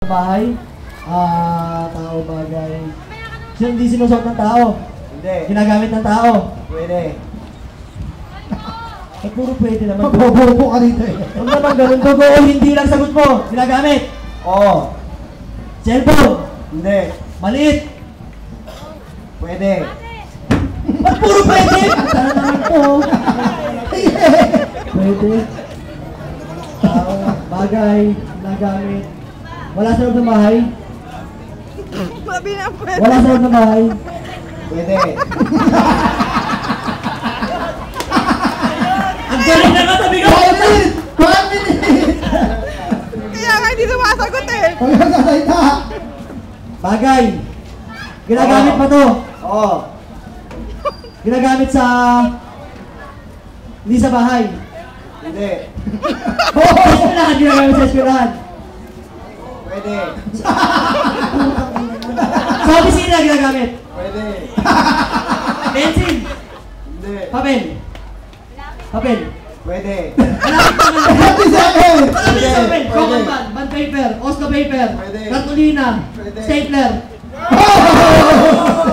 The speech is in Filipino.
Bahay? Tao, bagay. Hindi sinusuot ng tao? Hindi. Ginagamit ng tao? Pwede. Eh, puro pwede naman. Mabobobo ka rito eh. Huwag naman ganun. Oo, hindi lang sagot mo. Ginagamit? Oo. Cellphone? Hindi. Maliit? Pwede. Ba't puro pwede? Tara naman po. Pwede. Tao, bagay, ginagamit. Wala sa loob ng bahay? Wala sa loob ng bahay? Pwede. Ang galing na katabi ko! 1 minute! 1 minute! Kaya nga hindi sumasagot eh. Hanggang sasalita. Bagay. Ginagamit pa to. Oo. Ginagamit sa... Hindi sa bahay. Hindi. Sa eskwelahan, ginagamit sa eskwelahan. Pwede. Sa opisina, ginagamit. Pwede. Pencil. Hindi. Papel. Papel. Pwede. Malapit pa nga. 30 seconds! Malapit sa papel. Pwede. Common bond paper, Oscar paper, Pwede. cartolina, Pwede. stapler. Oh!